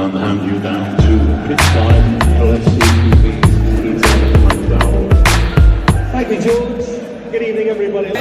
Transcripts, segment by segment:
and hand you down to pitchside LFC TV. Thank you, George. Good evening, everybody.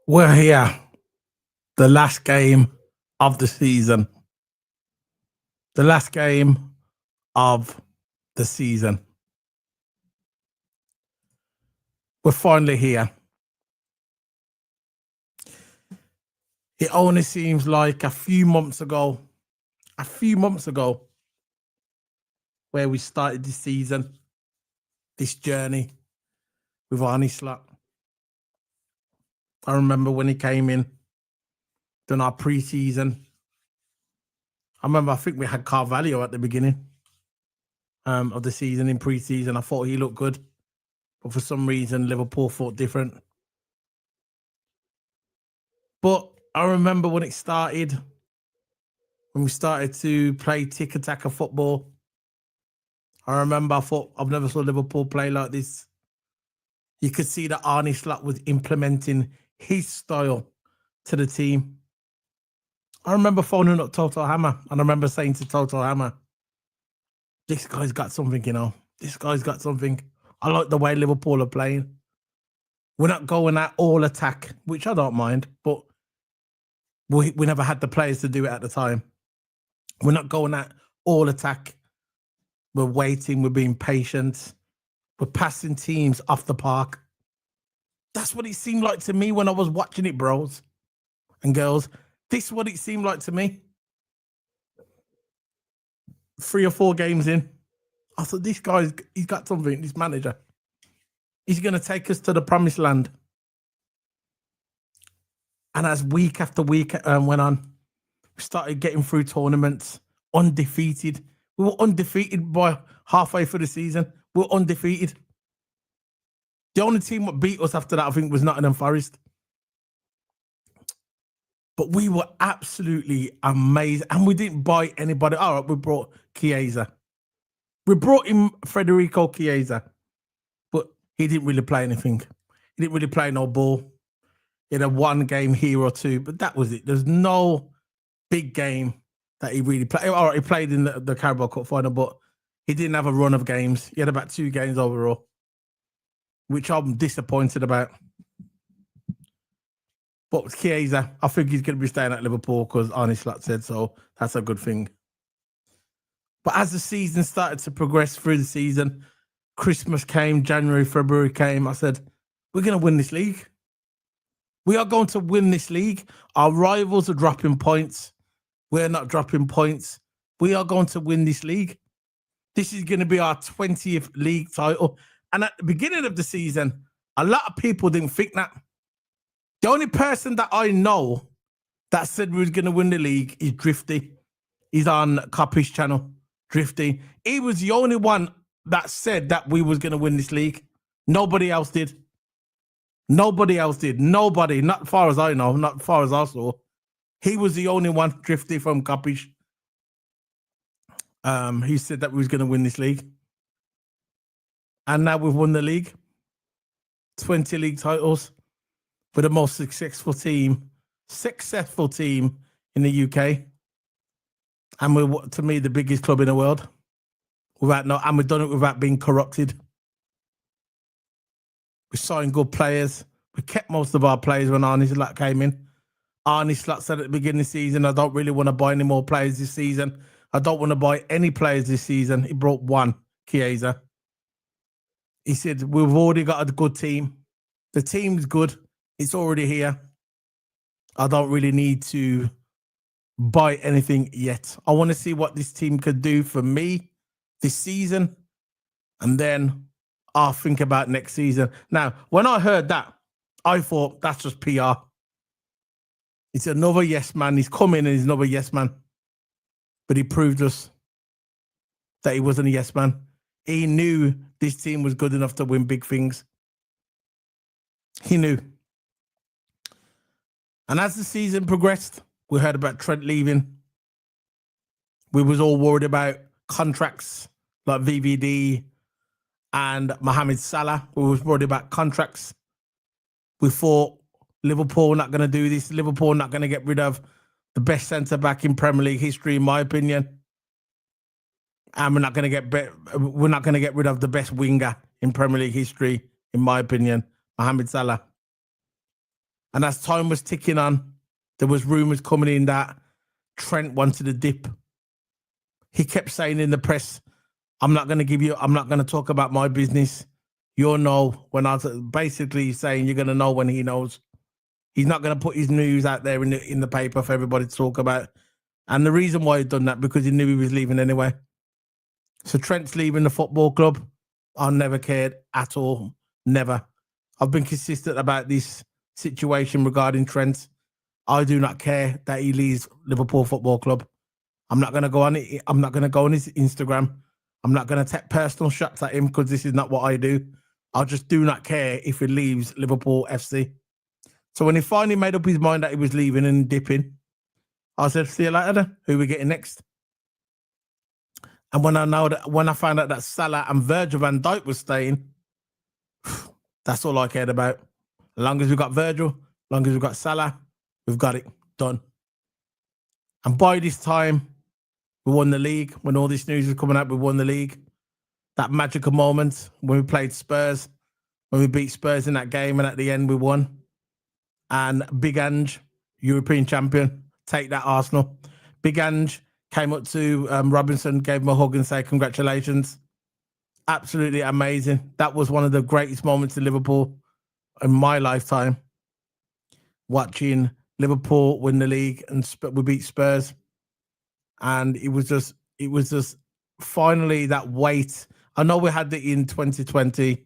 We're here, the last game of the season. The last game of the season. We're finally here. It only seems like a few months ago, where we started this season, this journey with Arne Slot. I remember when he came in, done our pre-season. I think we had Carvalho at the beginning of the season in pre-season. I thought he looked good. But for some reason, Liverpool thought different. But I remember when it started, when we started to play tiki-taka football. I remember I thought, I've never saw Liverpool play like this. You could see that Arne Slot was implementing his style to the team. I remember phoning up Total Hammer, and I remember saying to Total Hammer, this guy's got something, you know. This guy's got something. I like the way Liverpool are playing. We're not going at all attack, which I don't mind, but we never had the players to do it at the time. We're not going at all attack. We're waiting. We're being patient. We're passing teams off the park. That's what it seemed like to me when I was watching it, bros and girls. This is what it seemed like to me. 3 or 4 games in, I thought, this guy's, he's got something, this manager. He's going to take us to the promised land. And as week after week went on, we started getting through tournaments, undefeated. We were undefeated by halfway through the season. We were undefeated. The only team that beat us after that, I think, was Nottingham Forest. But we were absolutely amazing. And we didn't buy anybody. All right, we brought Chiesa. We brought him Federico Chiesa. But he didn't really play anything. He didn't really play no ball. He had a one game here or two, but that was it. There's no big game that he really played. All right, he played in the Carabao Cup final, but he didn't have a run of games. He had about 2 games overall, which I'm disappointed about. But with Chiesa, I think he's going to be staying at Liverpool because Arne Slot said so. That's a good thing. But as the season started to progress through the season, Christmas came, January, February came. I said, we're going to win this league. We are going to win this league. Our rivals are dropping points. We're not dropping points. We are going to win this league. This is going to be our 20th league title. And at the beginning of the season, a lot of people didn't think that. The only person that I know that said we was going to win the league is Drifty. He's on Copy's channel, Drifty. He was the only one that said that we was going to win this league. Nobody else did. Nobody else did. Nobody, not far as I know, not far as I saw. He was the only one, Drifty from Copy's. He said that we was going to win this league. And now we've won the league. 20 league titles. We're the most successful team in the UK. And we're, to me, the biggest club in the world. And we've done it without being corrupted. We signed good players. We kept most of our players when Arne Slot came in. Arne Slot said at the beginning of the season, I don't really want to buy any more players this season. I don't want to buy any players this season. He brought one, Chiesa. He said, we've already got a good team. The team's good. It's already here. I don't really need to buy anything yet. I want to see what this team could do for me this season. And then I'll think about next season. Now, when I heard that, I thought that's just PR. It's another yes man. He's come in and he's another yes man. But he proved us that he wasn't a yes man. He knew this team was good enough to win big things. He knew. And as the season progressed, we heard about Trent leaving. We was all worried about contracts like VVD and Mohamed Salah. We was worried about contracts. We thought Liverpool not going to do this. Liverpool not going to get rid of the best centre-back in Premier League history, in my opinion. And we're not going to get rid of the best winger in Premier League history, in my opinion, Mohamed Salah. And as time was ticking on, there was rumours coming in that Trent wanted a dip. He kept saying in the press, I'm not going to talk about my business. You'll know when I was basically saying you're going to know when he knows. He's not going to put his news out there in the paper for everybody to talk about. And the reason why he'd done that, because he knew he was leaving anyway. So Trent's leaving the football club. I never cared at all. Never. I've been consistent about this situation regarding Trent. I do not care that he leaves Liverpool Football Club. I'm not going to go on it. I'm not going to go on his Instagram. I'm not going to take personal shots at him because this is not what I do. I just do not care if he leaves Liverpool FC. So when he finally made up his mind that he was leaving and dipping, I said, see you later then. Who are we getting next? And when I found out that Salah and Virgil van Dijk was staying, that's all I cared about. As long as we got Virgil, as long as we got Salah, we've got it done. And by this time, we won the league. When all this news was coming out, we won the league. That magical moment when we played Spurs, when we beat Spurs in that game, and at the end we won. And Big Ange, European champion, take that Arsenal. Big Ange came up to Robinson, gave him a hug and say congratulations. Absolutely amazing. That was one of the greatest moments in Liverpool in my lifetime. Watching Liverpool win the league and we beat Spurs. And it was just finally that weight. I know we had it in 2020,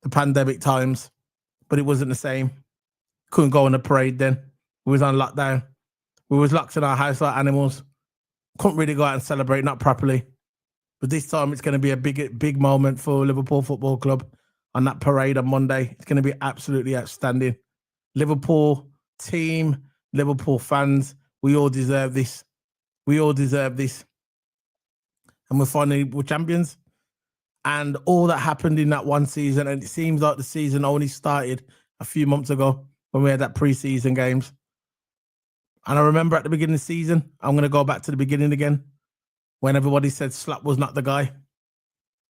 the pandemic times, but it wasn't the same. Couldn't go on a parade then. We was on lockdown. We was locked in our house like animals. Couldn't really go out and celebrate, not properly. But this time it's going to be a big moment for Liverpool Football Club on that parade on Monday. It's going to be absolutely outstanding. Liverpool team, Liverpool fans, we all deserve this. We all deserve this. And we're champions. And all that happened in that one season, and it seems like the season only started a few months ago when we had that pre-season games. And I remember at the beginning of the season, I'm going to go back to the beginning again, when everybody said Slot was not the guy.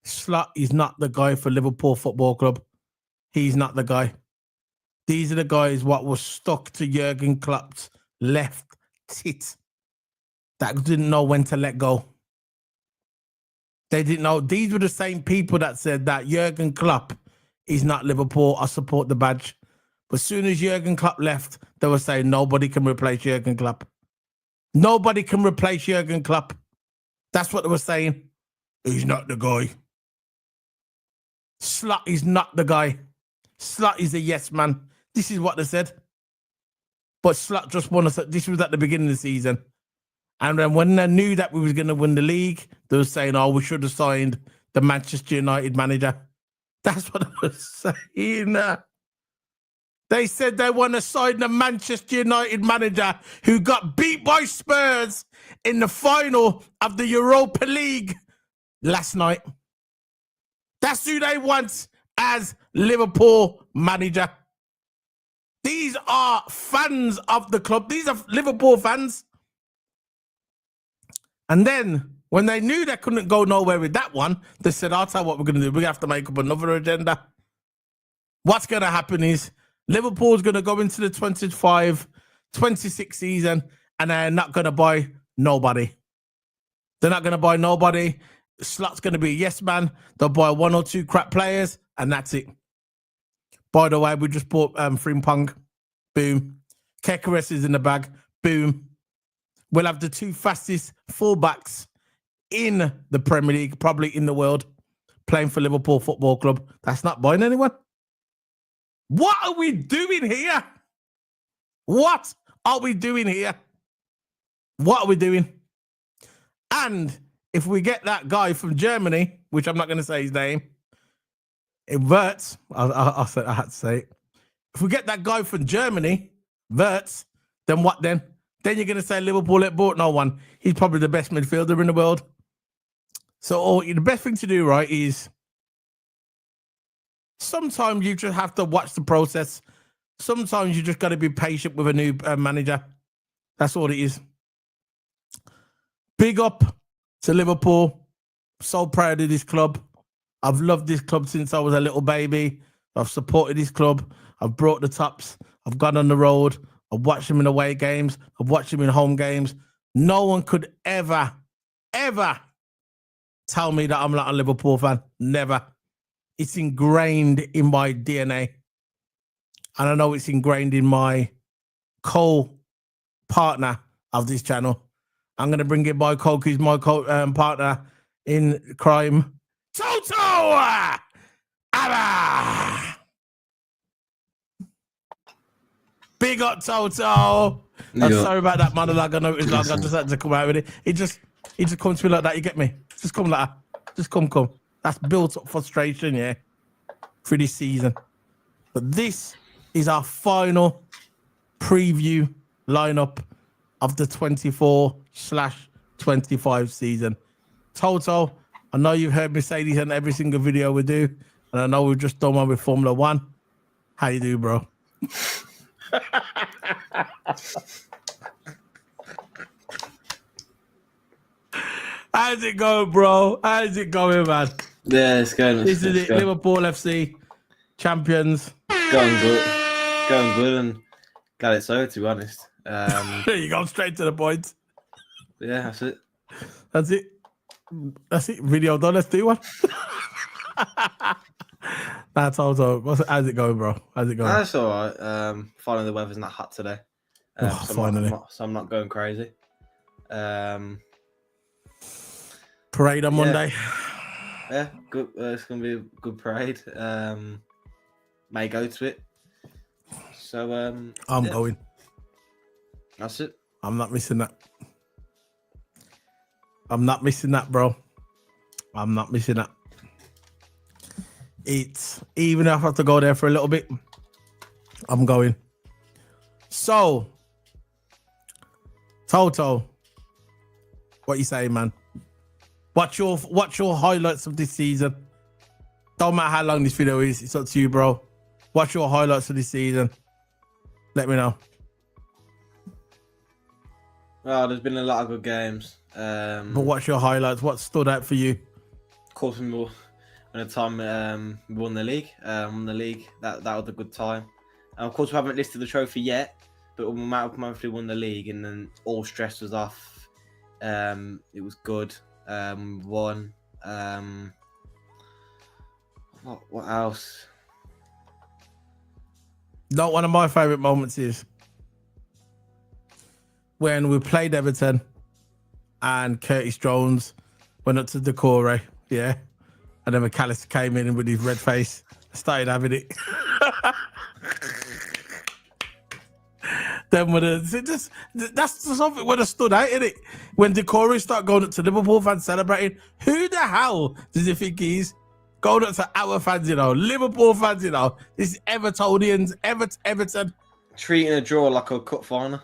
Slot is not the guy for Liverpool Football Club. He's not the guy. These are the guys what was stuck to Jurgen Klopp's left tit that didn't know when to let go. They didn't know. These were the same people that said that Jurgen Klopp is not Liverpool. I support the badge. But as soon as Jurgen Klopp left, they were saying nobody can replace Jurgen Klopp. Nobody can replace Jurgen Klopp. That's what they were saying. He's not the guy. Slot is not the guy. Slot is a yes man. This is what they said. But Slot just won us. This was at the beginning of the season. And then when they knew that we was going to win the league, they were saying, oh, we should have signed the Manchester United manager. That's what they were saying. They said they want to sign the Manchester United manager who got beat by Spurs in the final of the Europa League last night. That's who they want as Liverpool manager. These are fans of the club. These are Liverpool fans. And then when they knew they couldn't go nowhere with that one, they said, I'll tell you what we're going to do. We're going to have to make up another agenda. What's going to happen is Liverpool's going to go into the 25-26 season and they're not going to buy nobody. They're not going to buy nobody. Slot's going to be a yes man. They'll buy one or two crap players and that's it. By the way, we just bought Frimpong. Boom. Kekeres is in the bag. Boom. We'll have the two fastest fullbacks in the Premier League, probably in the world, playing for Liverpool Football Club. That's not buying anyone. What are we doing here? What are we doing here? What are we doing? And if we get that guy from Germany, which I'm not going to say his name, Wirtz, I had to say it. If we get that guy from Germany, Wirtz, then what then? Then you're going to say Liverpool ain't bought no one. He's probably the best midfielder in the world. So the best thing to do, right, is sometimes you just have to watch the process. Sometimes you just got to be patient with a new manager. That's all it is. Big up to Liverpool. So proud of this club. I've loved this club since I was a little baby. I've supported this club. I've brought the tops. I've gone on the road. I've watched them in away games. I've watched them in home games. No one could ever tell me that I'm not a Liverpool fan. Never. It's ingrained in my DNA. And I know it's ingrained in my co-partner of this channel. I'm going to bring in my who's my partner in crime. Toto! Abba! Big up, Toto. I'm sorry about that monologue. I know it was long. I just had to come out with it. It just comes to me like that. You get me? Just come like that. Just come. That's built up frustration, yeah, for this season. But this is our final preview lineup of the 24/25 season. Toto, I know you've heard me say this in every single video we do, and I know we've just done one with Formula One. How you do, bro? How's it going, bro? How's it going, man? Yeah, it's going. This is it. Liverpool FC champions. Going good, and glad it's over. To be honest, You go straight to the point. Yeah, that's it. That's it. Video done. Let's do one. That's also. How's it going, bro? How's it going? That's all right. Finally, the weather's not hot today. Finally, so I'm not going crazy. Parade on Monday. Yeah, good. It's gonna be a good parade. May go to it. So I'm going. That's it. I'm not missing that. I'm not missing that, bro. I'm not missing that. It's even if I have to go there for a little bit, I'm going. So Toto, what you saying, man? What's your highlights of this season? Don't matter how long this video is, it's up to you, bro. What's your highlights of this season? Let me know. Well, there's been a lot of good games. But what's your highlights? What stood out for you? Of course, when the time we won the league. That was a good time. And of course, we haven't listed the trophy yet, but when we won the league and then all stress was off, it was good. Won. What else? Not one of my favourite moments is when we played Everton and Curtis Jones went up to Decore, yeah, and then McAllister came in with his red face, started having it. Then that's something when it stood out, isn't it? When Decore started going up to Liverpool fans celebrating, who the hell does he think he is? Going up to our fans, Liverpool fans, this is Evertonians, Everton. Treating a draw like a cup final.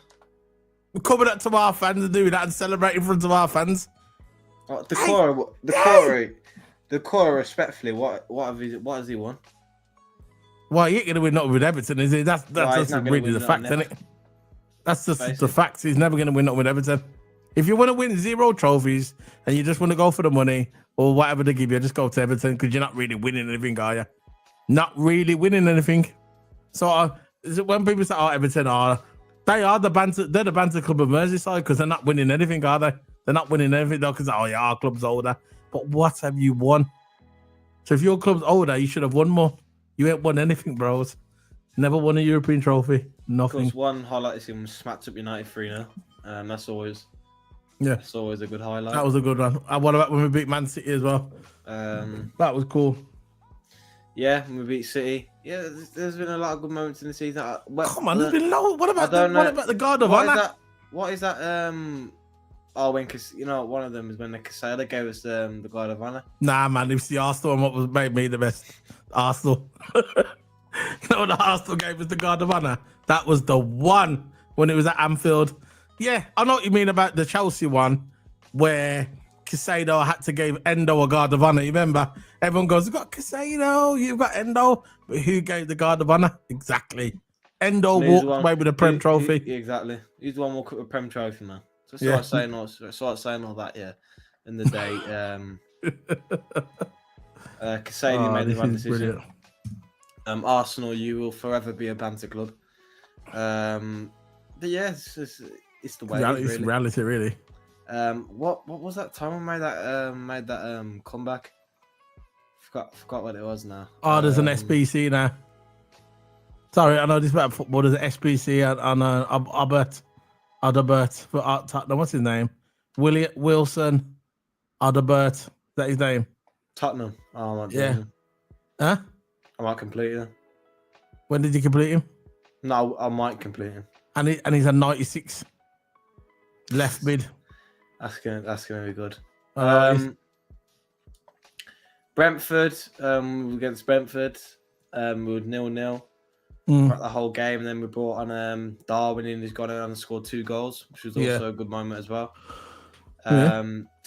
We're coming up to our fans and doing that and celebrating in front of our fans. Decore, respectfully, what has he won? Well, he ain't going to win nothing with Everton, is he? That's just really the fact, isn't it? That's just the facts. He's never going to win nothing with Everton. If you want to win 0 trophies and you just want to go for the money or whatever they give you, just go to Everton because you're not really winning anything, are you? Not really winning anything. So when people say, Everton are, they are the banter, they're the banter club of Merseyside because they're not winning anything, are they? They're not winning anything though because, our club's older. But what have you won? So if your club's older, you should have won more. You ain't won anything, bros. Never won a European trophy. Nothing. Of course, one highlight is him smacked up United 3-0. That's always a good highlight. That was a good one. What about when we beat Man City as well? That was cool. Yeah, when we beat City. Yeah, there's been a lot of good moments in the season. Come on, there's been loads. What about the Guard of Honor? What is that? When one of them is when the Casada gave us the Guard of Honor. Nah, man, it's the Arsenal and what was made me the best. Arsenal. The Arsenal gave us the Guard of Honor. That was the one when it was at Anfield. Yeah, I know what you mean about the Chelsea one where Casado had to give Endo a Guard of Honor. You remember? Everyone goes, you've got Casado, you've got Endo. But who gave the Guard of Honor? Exactly. Endo walked away with a Prem trophy. Exactly. He's the one walked with a Prem trophy, man. So start saying all that, yeah. In the day. Casado made the right decision. Brilliant. Arsenal, you will forever be a banter club. But yeah, it's the way. It's reality, really. What was that time I made that comeback? Forgot what it was now. There's an SBC now. Sorry, I know this about football. There's an SBC on Adalbert for Tottenham. What's his name? Wilson Adalbert. Is that his name? Tottenham. Oh, yeah. Huh? I might complete him. When did you complete him? No, I might complete him. And he's a 96 left mid. That's gonna be good. Brentford, against Brentford, we were 0-0 throughout the whole game, and then we brought on Darwin in, who's gone on and scored 2 goals, which was also a good moment as well. 2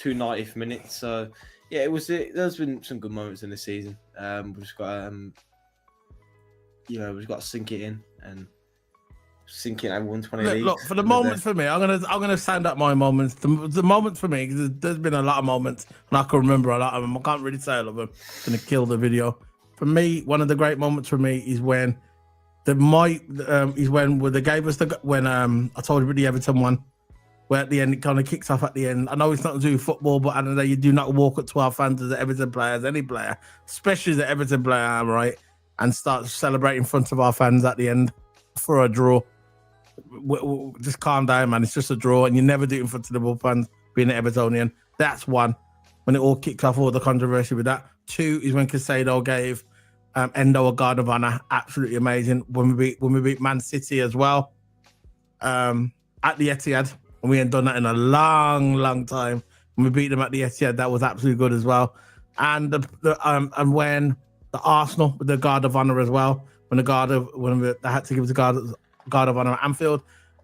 90th minutes, so yeah, there's been some good moments in this season. We've just got we've got to sink it in and sink it at 120 leagues. Look, for the moments for me, I'm gonna stand up my moments. The moments for me, because there's been a lot of moments, and I can remember a lot of them. I can't really say all of them. It's gonna kill the video. For me, one of the great moments for me is when when they gave us when I told you about the Everton one, where at the end it kind of kicks off at the end. I know it's not to do with football, but I don't know, you do not walk up to our fans as an Everton player, as any player, especially as an Everton player, right, and start celebrating in front of our fans at the end for a draw. Just calm down, man. It's just a draw, and you never do it in front of the Liverpool fans being an Evertonian. That's one. When it all kicked off, all the controversy with that. 2 is when Casado gave Endo a Guard of Honor. Absolutely amazing. When we beat Man City as well, at the Etihad, and we hadn't done that in a long time. When we beat them at the Etihad, that was absolutely good as well. And when the Arsenal with the Guard of Honor as well, when they had to give us the Guard of Honor at Anfield.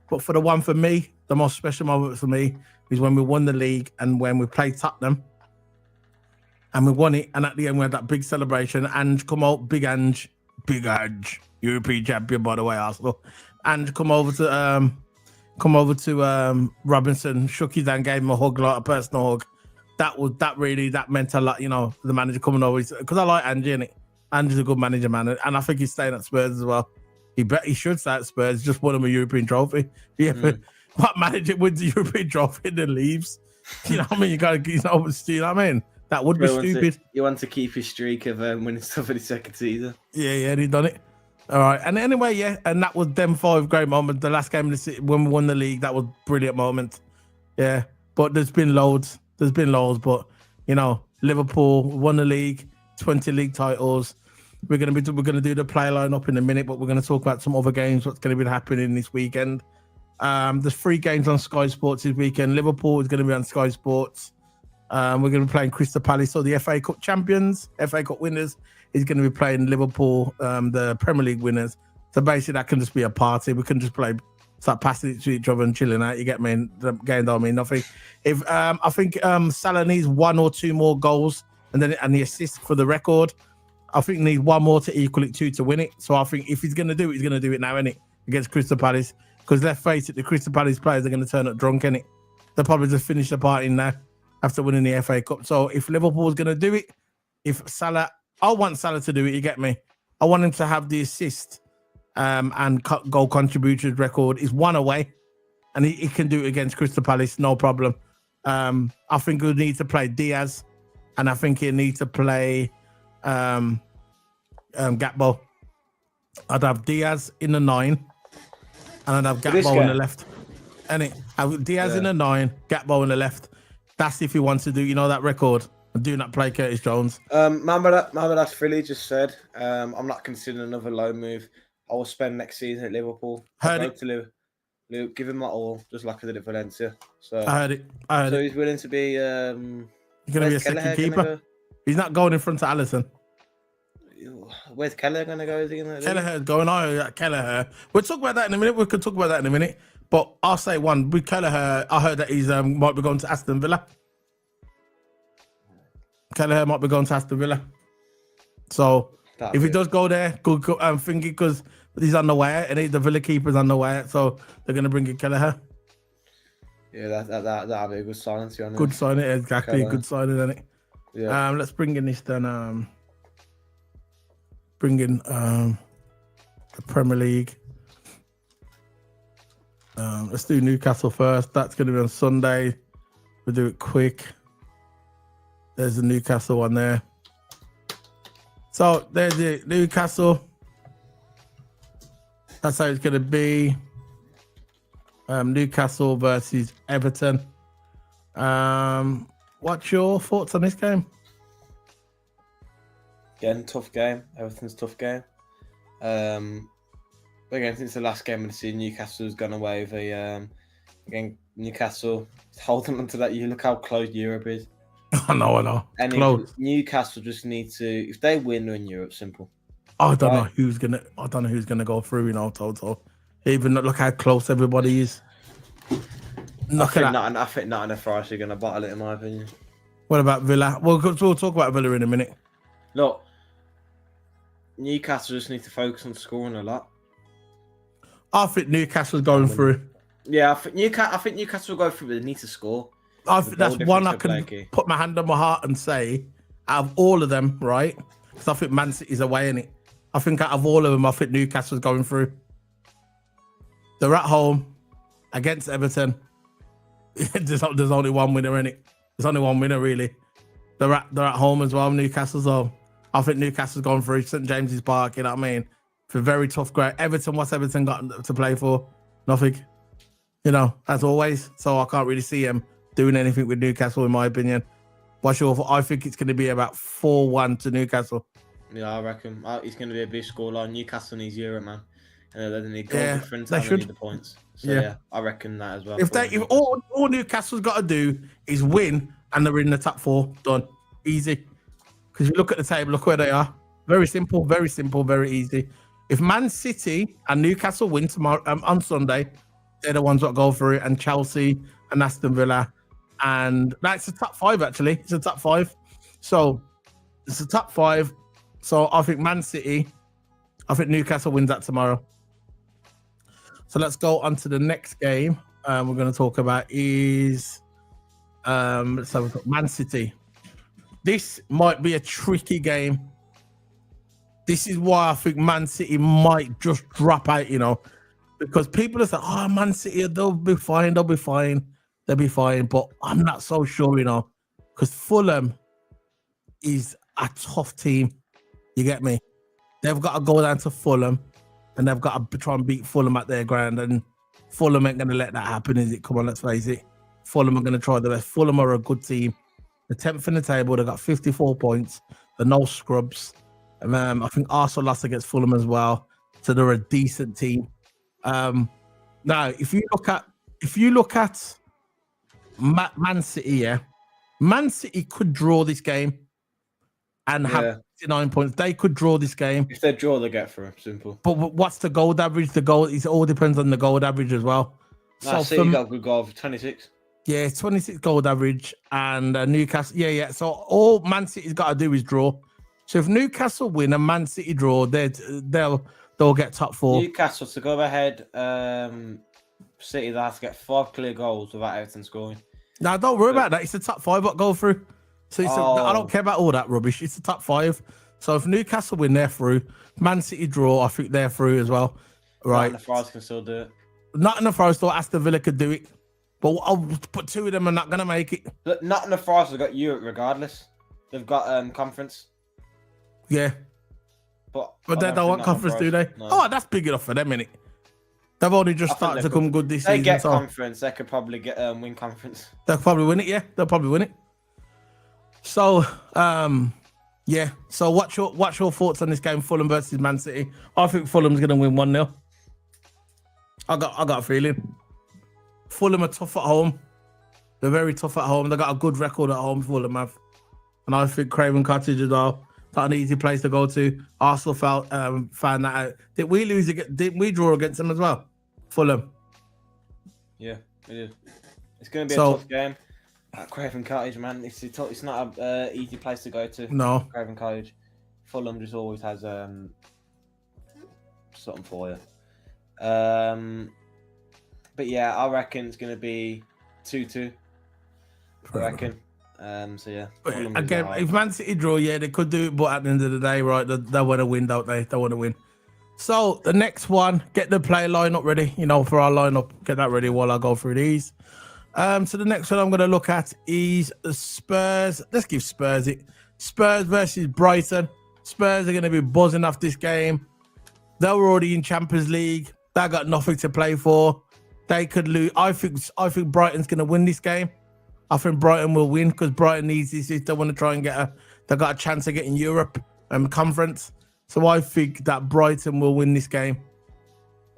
But for the one for me, the most special moment for me is when we won the league and when we played Tottenham and we won it. And at the end, we had that big celebration. And come out, big Ange, European champion, by the way, Arsenal. And come over to Robinson, shook his hand, gave him a hug, like a personal hug. That meant a lot, you know, the manager coming over. Because I like Ange, innit? Ange's a good manager, man. And I think he's staying at Spurs as well. He should stay at Spurs, just won him a European trophy. Yeah, what manager wins the European trophy and then leaves? You know what I mean? You know what I mean? That would be stupid. You want to keep his streak of winning stuff for the second season. Yeah, and he done it. All right. And anyway, yeah, and that was them 5 great moments. The last game of the city, when we won the league, that was a brilliant moment. Yeah. But there's been loads. But you know, Liverpool won the league, 20 league titles. We're gonna do the play line up in a minute, but we're gonna talk about some other games. What's gonna be happening this weekend? There's 3 games on Sky Sports this weekend. Liverpool is gonna be on Sky Sports. We're gonna be playing Crystal Palace, so the FA Cup champions, FA Cup winners, is gonna be playing Liverpool, the Premier League winners. So basically, that can just be a party. We can just start passing it to each other and chilling out. You get me? The game don't mean nothing. If I think Salah needs 1 or 2 more goals, and the assist for the record. I think he needs 1 more to equal it, 2 to win it. So I think if he's gonna do it, he's gonna do it now, innit? Against Crystal Palace. Because let's face it, the Crystal Palace players are gonna turn up drunk, innit? They'll probably just finish the party now after winning the FA Cup. So if Liverpool's gonna do it, I want Salah to do it, you get me? I want him to have the assist and goal contributions record. Is 1 away, and he can do it against Crystal Palace, no problem. I think he'll need to play Diaz, and I think he'll need to play Gakpo. I'd have Diaz in the 9, and I'd have Gakpo on the left. And Diaz in the 9, Gakpo on the left. That's if he wants to do, you know, that record. And do not play Curtis Jones. That's Philly just said. I'm not considering another loan move. I will spend next season at Liverpool. Give him my all, just like I did at Valencia. So I heard it. He's willing to be. He's going to be a second keeper. He's not going in front of Alisson. Where's Kelleher going to go? Is he going to? Kelleher's going. Kelleher. We'll talk about that in a minute. We could talk about that in a minute. But I'll say one with Kelleher. I heard that he's might be going to Aston Villa. Kelleher might be going to Aston Villa. So if he does go there, good. I'm thinking because he's on the way and the Villa keeper's on the way, so they're going to bring in Kelleher. Yeah, that'll be a good signing. To be honest. Good signing, exactly. Kelleher. Good signing, isn't it? Yeah. Let's bring in this then. Bring in the Premier League. Let's do Newcastle first. That's going to be on Sunday. We'll do it quick. There's the Newcastle one there. So there's the Newcastle. That's how it's going to be. Newcastle versus Everton. What's your thoughts on this game? Again, tough game. Everton's tough game. Again, since the last game of the season, Newcastle's gone away with again, Newcastle holding on to that. You look how close Europe is. I know. And Newcastle just need to, if they win, they're in Europe. Simple. I don't know who's gonna go through. You know, total. Even look how close everybody is. I think Nottingham Forest are gonna bottle it, in my opinion. What about Villa? We'll talk about Villa in a minute. Look, Newcastle just need to focus on scoring a lot. I think Newcastle's going through. Yeah, I think Newcastle will go through, but they need to score. I think that's one I can put my hand on my heart and say, out of all of them, right? Because I think Man City's away in it. I think out of all of them, I think Newcastle's going through. They're at home against Everton. There's only one winner in it. There's only one winner really. They're at home as well, Newcastle. So I think Newcastle's gone through St James's Park. You know what I mean? It's a very tough grade. Everton, what's Everton got to play for? Nothing. You know, as always. So I can't really see him doing anything with Newcastle, in my opinion. What's your thought? I think it's going to be about 4-1 to Newcastle. Yeah, I reckon it's going to be a big scoreline. Newcastle needs Europe, man. And they need goal difference. They need the points. So yeah, I reckon that as well. If all Newcastle's got to do is win and they're in the top 4, done. Easy. Because you look at the table, look where they are. Very simple, very easy. If Man City and Newcastle win tomorrow on Sunday, They're the ones that go through it, and Chelsea and Aston Villa. And that's a top 5, actually. It's a top 5. So it's a top 5. So I think Man City, I think Newcastle wins that tomorrow. So let's go on to the next game we're going to talk about is let's have a look. Man City. This might be a tricky game. This is why I think Man City might just drop out, because people are saying, oh, Man City, they'll be fine. But I'm not so sure, because Fulham is a tough team. You get me? They've got to go down to Fulham and they've got to try and beat Fulham at their ground. And Fulham ain't going to let that happen, is it? Come on, let's face it. Fulham are going to try the best. Fulham are a good team. The 10th in the table, they've got 54 points. They're no scrubs. And I think Arsenal lost against Fulham as well. So they're a decent team. Now, if you look at Man City, yeah, Man City could draw this game and have 69 points. They could draw this game. If they draw, they get through. Simple. But what's the goal average? It all depends on the goal average as well. So City got a good goal for 26. Yeah, 26 goal average, and Newcastle. Yeah. So all Man City's got to do is draw. So if Newcastle win and Man City draw, they'll get top 4. Newcastle to go ahead. City, they have to get 5 clear goals without Everton scoring. Now, don't worry about that. It's the top 5 that go through. So I don't care about all that rubbish. It's the top 5. So if Newcastle win, they're through. Man City draw, I think they're through as well. Right. Nottingham Forest can still do it. Nottingham Forest or Aston Villa could do it. But I'll put 2 of them are not going to make it. But Nottingham Forest have got Europe regardless. They've got conference. Yeah. But they don't want conference, do they? No. Oh, that's big enough for them, innit? They've only just started to come good this season. They get conference. They could probably get win conference. They'll probably win it, yeah. They'll probably win it. So, yeah. So what's your thoughts on this game, Fulham versus Man City? I think Fulham's going to win 1-0. I got a feeling. Fulham are tough at home. They're very tough at home. They got a good record at home, Fulham have. And I think Craven Cottage as well. Not an easy place to go to. Arsenal found that out. Didn't we draw against them as well? Fulham. Yeah, it is. It's going to be a tough game. At Craven Cottage, man, it's not an easy place to go to. No. Craven Cottage. Fulham just always has something for you. But yeah, I reckon it's going to be 2-2. I reckon. So yeah. Again, if Man City draw, yeah, they could do it, but at the end of the day, right, they want to win, don't they? They want to win. So the next one, get the play lineup ready, for our lineup. Get that ready while I go through these. So the next one I'm going to look at is the Spurs. Let's give Spurs it. Spurs versus Brighton. Spurs are going to be buzzing off this game. They were already in Champions League. They got nothing to play for. They could lose. I think Brighton's going to win this game. I think Brighton will win because Brighton needs this if they want to try and they got a chance of getting Europe conference. So I think that Brighton will win this game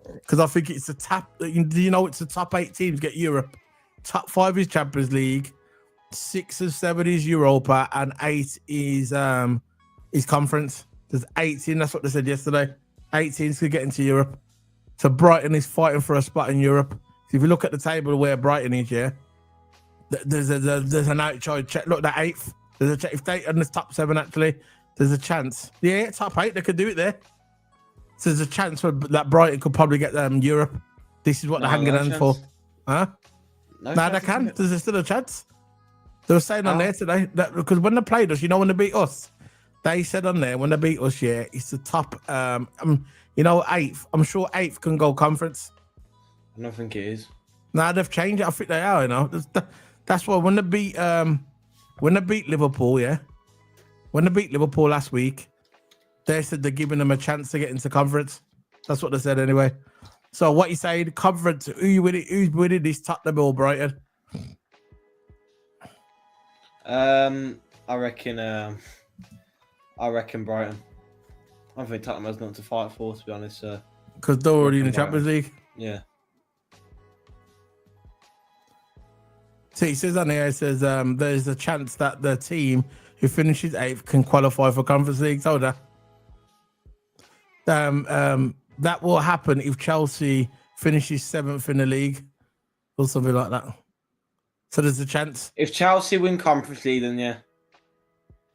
because I think it's the top. It's the top 8 teams get Europe. Top 5 is Champions League, 6 and 7 is Europa, and 8 is conference. There's 18. That's what they said yesterday. 8 teams could get into Europe. So Brighton is fighting for a spot in Europe. So if you look at the table where Brighton is, yeah. There's an outside check. Look, the 8th. There's a check. If they in the top 7, actually, there's a chance. Yeah, top 8, they could do it there. So there's a chance for that Brighton could probably get Europe. This is what they're hanging on for, huh? No, they can. There's still a chance. They were saying on there today that because when they played us, when they beat us, they said on there when they beat us, yeah, it's the top. 8th. I'm sure 8th can go conference. I don't think it is. Nah, they've changed it. I think they are. That's why when they beat Liverpool, yeah, when they beat Liverpool last week, they said they're giving them a chance to get into conference. That's what they said anyway. So what you say, the conference, who's winning this Tottenham or Brighton? I reckon Brighton. I think Tottenham has nothing to fight for, to be honest. Because they're already in the Champions League. Yeah. See, it says on here, there's a chance that the team who finishes 8th can qualify for Conference League. So that will happen if Chelsea finishes 7th in the league or something like that. So there's a chance. If Chelsea win Conference League, then yeah.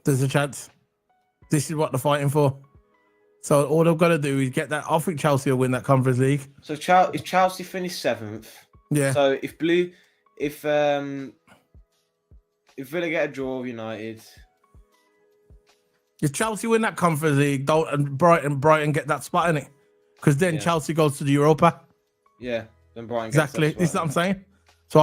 There's a chance. This is what they're fighting for. So all they've got to do is get that. I think Chelsea will win that Conference League. So if Chelsea finish 7th, yeah. So if Villa get a draw with United, if Chelsea win that Conference League, and Brighton get that spot in it, because then Chelsea goes to the Europa. Yeah, then Brighton exactly. Gets that spot, this is what I'm saying. So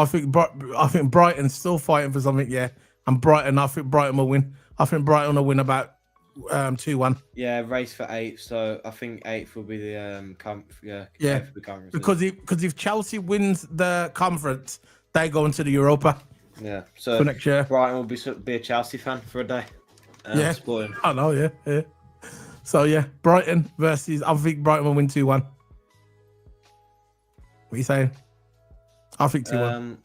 I think Brighton's still fighting for something. Yeah, and I think Brighton will win. I think Brighton will win about 2-1. Yeah, race for 8th. So I think 8th will be the conference. Because if Chelsea wins the conference, they go into the Europa. Yeah. So for next year, Brighton will be a Chelsea fan for a day. Supporting. I know. Yeah. So yeah, Brighton versus. I think Brighton will win 2-1. What are you saying? I think 2-1.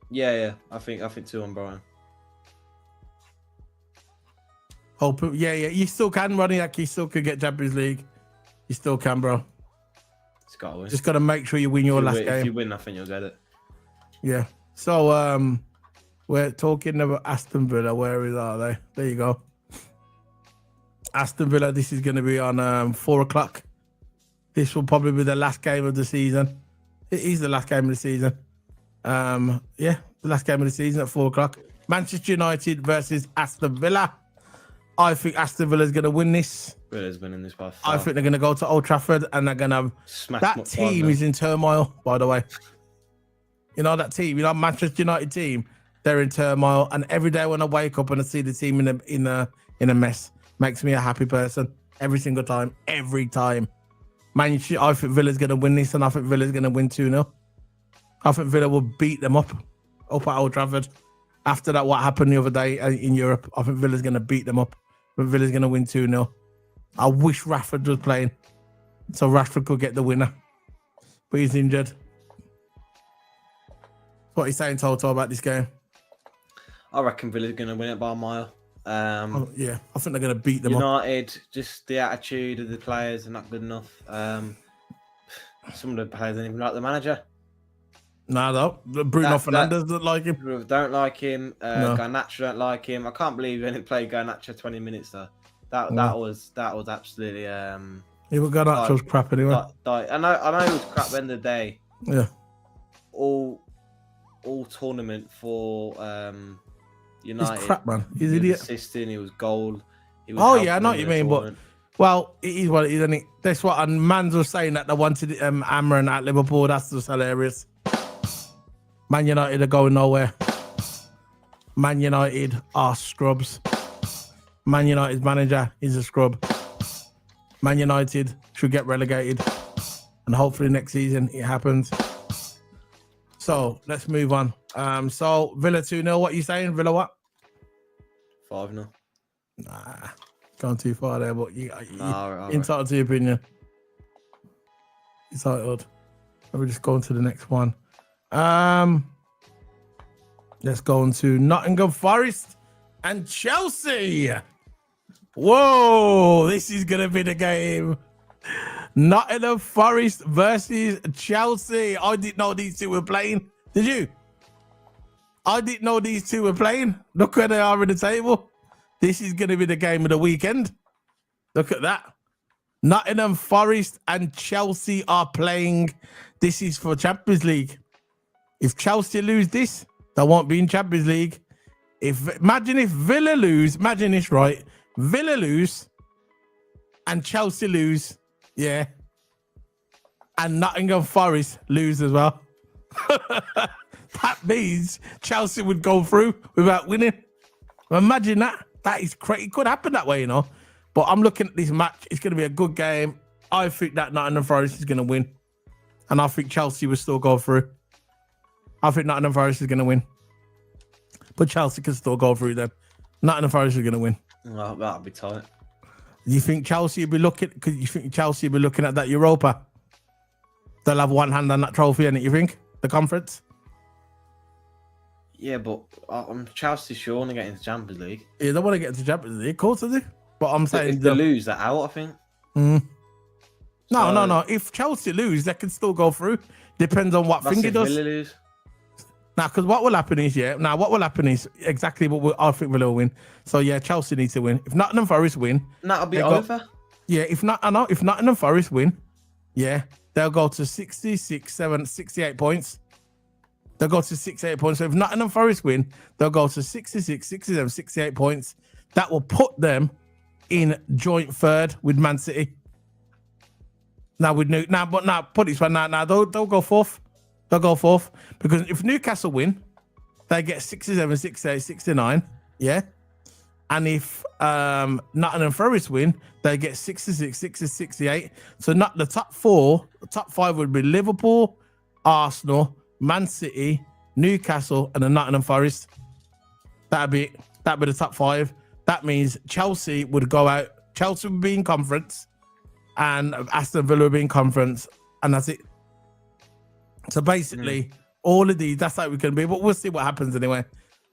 Yeah. I think 2-1 Brighton. Yeah. You still can, Ronnie. You still could get Champions League. You still can, bro. It's got to win. Just got to make sure you win your last game. If you win, I think you'll get it. Yeah. So we're talking about Aston Villa. Where are they? There you go. Aston Villa. This is going to be on 4:00. This will probably be the last game of the season. It is the last game of the season. The last game of the season at 4:00. Manchester United versus Aston Villa. I think Aston Villa is going to win this. Villa's winning this by far. I think they're going to go to Old Trafford and they're going to. That team is in turmoil, by the way. You know that team. You know Manchester United team. They're in turmoil, and every day when I wake up and I see the team in a mess, makes me a happy person. Every single time, every time. Man, I think Villa's going to win this, and I think Villa's going to win 2-0. I think Villa will beat them up at Old Trafford. After that, what happened the other day in Europe, I think Villa's going to beat them up. But Villa's going to win 2-0. I wish Rashford was playing, so Rashford could get the winner. But he's injured. What are you saying, Toto, about this game? I reckon Villa's going to win it by a mile. I think they're going to beat them United, up. just the attitude of the players are not good enough. Some of the players don't even like the manager. No. Bruno Fernandes don't like him. Don't like him. Garnacho don't like him. I can't believe he only played Garnacho 20 minutes though. That was absolutely. He was Garnacho's crap anyway. I know it was crap at the end of the day. Yeah. All tournament for United. He's crap, man. He's he idiot. Was assisting. He was gold. He was I know what you mean, but it is what it is, isn't it? That's what. And Mans was saying that they wanted Amran at Liverpool. That's just hilarious. Man United are going nowhere. Man United are scrubs. Man United's manager is a scrub. Man United should get relegated. And hopefully next season it happens. So let's move on. So Villa 2-0. What are you saying? Villa what? 5-0. Nah, gone too far there, but you entitled to your opinion. Entitled. We're just going to the next one. Let's go on to Nottingham Forest and Chelsea. Whoa, this is gonna be the game. Nottingham Forest versus Chelsea. I didn't know these two were playing. Did you? I didn't know these two were playing. Look where they are in the table. This is gonna be the game of the weekend. Look at that. Nottingham Forest and Chelsea are playing. This is for Champions League. If Chelsea lose this, they won't be in Champions League. Imagine if Villa lose. Imagine this, right? Villa lose and Chelsea lose. Yeah. And Nottingham Forest lose as well. That means Chelsea would go through without winning. Imagine that. That is crazy. It could happen that way, you know. But I'm looking at this match. It's going to be a good game. I think that Nottingham Forest is going to win. And I think Chelsea will still go through. I think Nottingham Forest is going to win. But Chelsea can still go through them. Nottingham Forest is going to win. Well, that'll be tight. You think Chelsea will be looking? Because you think Chelsea will be looking at that Europa? They'll have one hand on that trophy, innit? You think the conference? Yeah, but Chelsea sure want to get into Champions League. Yeah, they want to get into Champions League, of course they do. But I'm saying if they lose that out, I think. No. If Chelsea lose, they can still go through. Depends on what thing he does. Villa lose. Now, because what will happen is, exactly what I think Villa will win. So, yeah, Chelsea needs to win. If Nottingham Forest win... That'll be over. If Nottingham Forest win, they'll go to 68 points. They'll go to 68 points. So if Nottingham Forest win, they'll go to 66, 67, 68 points. That will put them in joint third with Man City. Put this one now. They'll go fourth. They'll go fourth because if Newcastle win, they get 67, 68, 69. Yeah. And if Nottingham Forest win, they get 66, 60, 68. So not the top five would be Liverpool, Arsenal, Man City, Newcastle, and the Nottingham Forest. That'd be the top five. That means Chelsea would go out. Chelsea would be in conference, and Aston Villa would be in conference, and that's it. So basically, all of these, that's how we can be. But we'll see what happens anyway.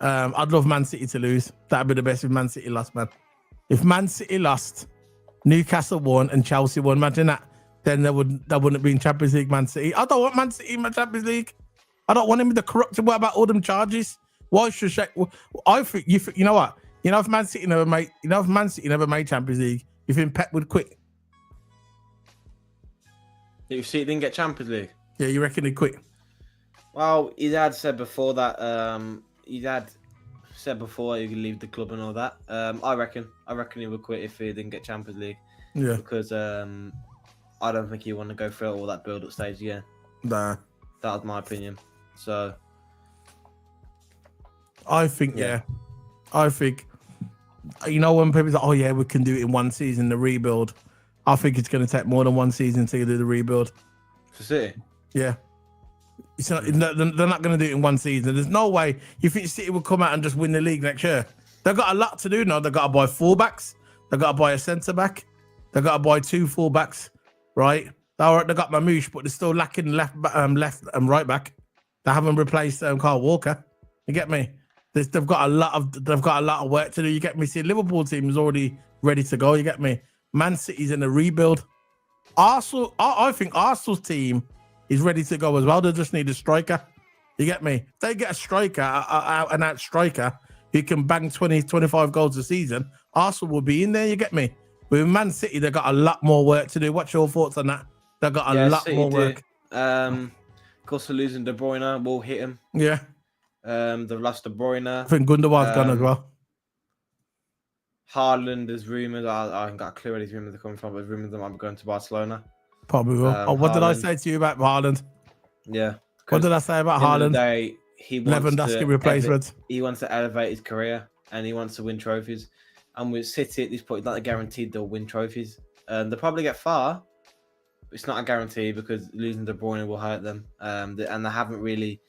I'd love Man City to lose. That'd be the best if Man City lost, man. If Man City lost, Newcastle won, and Chelsea won, imagine that. Then they wouldn't be in Champions League, Man City. I don't want Man City in my Champions League. I don't want him in the corruption. What about all them charges? Why should I think you know what? If Man City never made Champions League, you think Pep would quit? You see, he didn't get Champions League. Yeah, you reckon he'd quit? Well, his dad said before that. His dad said before he could leave the club and all that. I reckon he would quit if he didn't get Champions League. Yeah. Because I don't think he want to go through all that build-up stage again. Nah. That was my opinion. So. I think I think. When people say, "Oh yeah, we can do it in one season," the rebuild. I think it's going to take more than one season to do the rebuild. For City? Yeah. They're not going to do it in one season. There's no way you think City will come out and just win the league next year. They've got a lot to do now. They've got to buy fullbacks. They've got to buy a centre-back. They've got to buy two fullbacks, right? They got Mamouche, but they're still lacking left and right back. They haven't replaced Carl Walker. You get me? They've got a lot of work to do. You get me? See, Liverpool team is already ready to go. You get me? Man City's in a rebuild. Arsenal, I think Arsenal's team is ready to go as well. They just need a striker. You get me? If they get a striker, out striker who can bang 20, 25 goals a season, Arsenal will be in there. You get me? With Man City, they've got a lot more work to do. What's your thoughts on that? They've got a lot more work. Of course, they're losing De Bruyne will hit him. Yeah. They've lost De Bruyne. I think Gundogan's gone as well. Haaland, there's rumours. I haven't got a clue where these rumours are coming from, but rumours that might be going to Barcelona. Probably will. What did I say to you about Haaland? Yeah. What did I say about Haaland? He wants Lewandowski replacement. He wants to elevate his career and he wants to win trophies. And with City at this point, it's not guaranteed they'll win trophies. They'll probably get far. But it's not a guarantee because losing De Bruyne will hurt them. And they haven't really.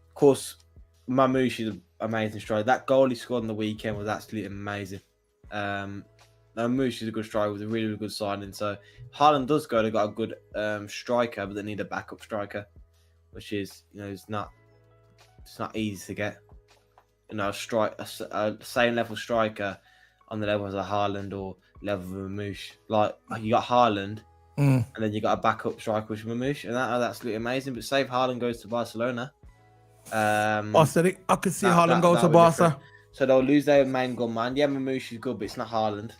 Of course, Mamouche is an amazing striker. That goal he scored on the weekend was absolutely amazing. Mamouche is a good striker with a really, really good signing. So Haaland does go. They've got a good striker, but they need a backup striker, which is, it's not easy to get. A same level striker on the level as a Haaland or level of Mamouche. Like you got Haaland, and then you got a backup striker which is Mamouche, and that's absolutely amazing. But say if Haaland goes to Barcelona, I said it. I could see Haaland go to Barca. So they'll lose their main gunman. Yeah, Mamouche is good, but it's not Haaland.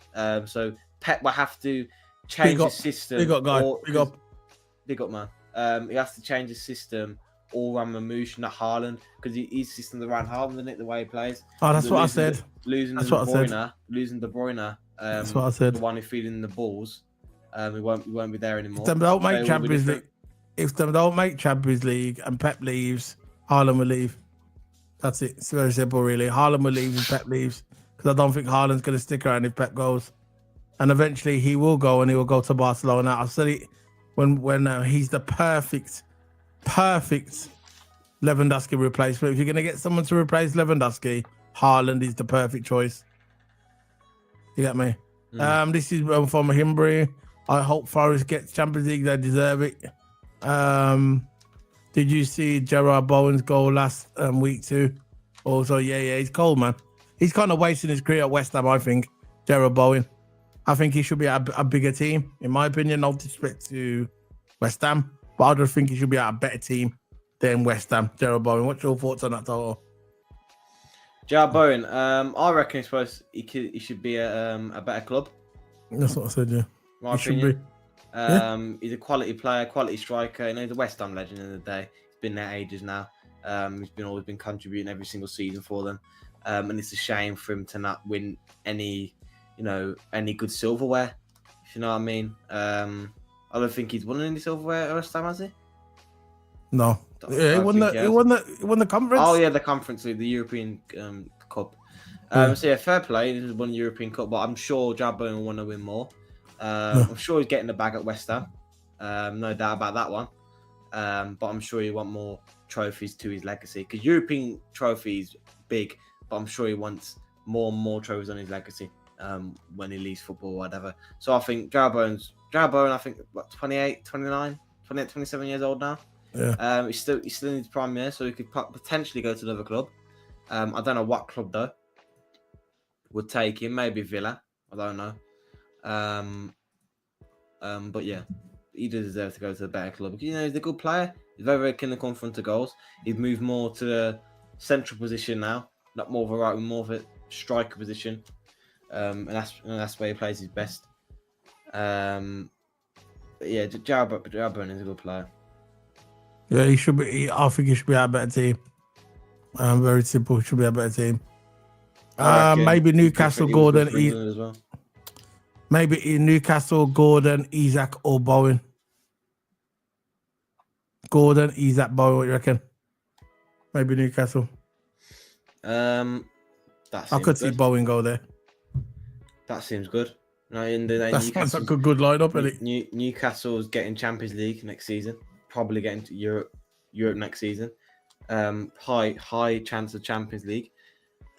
So Pep will have to change his system. Big up, guy. Big up, man. He has to change his system all around Mamouche, not Haaland, because his system's around Haaland, isn't it? The way he plays. Oh, that's what I said. Losing De Bruyne. That's what I said. The one who's feeding the balls. He won't be there anymore. If they don't make Champions League, if they don't make Champions League and Pep leaves, Haaland will leave. That's it. It's very simple, really. Haaland will leave and Pep leaves, because I don't think Haaland's going to stick around if Pep goes. And eventually he will go, and he will go to Barcelona. I said it when he's the perfect Lewandowski replacement. If you're going to get someone to replace Lewandowski, Haaland is the perfect choice. You get me? This is from Himbry. I hope Forest gets Champions League. They deserve it. Did you see Gerard Bowen's goal last week too? Also, yeah, he's cold, man. He's kind of wasting his career at West Ham, I think. Gerard Bowen. I think he should be at a bigger team, in my opinion. No disrespect to West Ham, but I just think he should be at a better team than West Ham. Gerald Bowen, what's your thoughts on that total? Gerald Bowen, I reckon he should be at a better club. That's what I said, yeah. My opinion. He's a quality player, quality striker. You know, he's a West Ham legend in the day. He's been there ages now. He's always been contributing every single season for them. And it's a shame for him to not win any good silverware. If you know what I mean. I don't think he's won any silverware at West Ham, has he? No. Yeah, he won the conference. Oh yeah, the conference league, the European Cup. So yeah, fair play. He won the European Cup, but I'm sure Gerald Bowen will want to win more. I'm sure he's getting the bag at West Ham. No doubt about that one. But I'm sure he want more trophies to his legacy, because European trophies big, but I'm sure he wants more and more trophies on his legacy when he leaves football or whatever. So I think Gerald Bowen, I think, what, 28, 29, 28, 27 years old now. Yeah. He's still in his prime year, so he could potentially go to another club. I don't know what club though would take him. Maybe Villa. I don't know. But yeah, he does deserve to go to a better club. You know, he's a good player. He's very, very keen to come front of goals. He's moved more to the central position now, not more of a right, more of a striker position. And that's where he plays his best. But yeah, Gerald Bowen is a good player. Yeah, he should be. I think he should be at a better team. Very simple. He should be a better team. Maybe Newcastle, Gordon. Well. Maybe in Newcastle, Gordon, Isaac, or Bowen. Gordon, Isaac, Bowen. What do you reckon? Maybe Newcastle. I could see Bowen go there. That seems good. No, that's like a good lineup, really. Newcastle's getting Champions League next season. Probably getting to Europe next season. High chance of Champions League.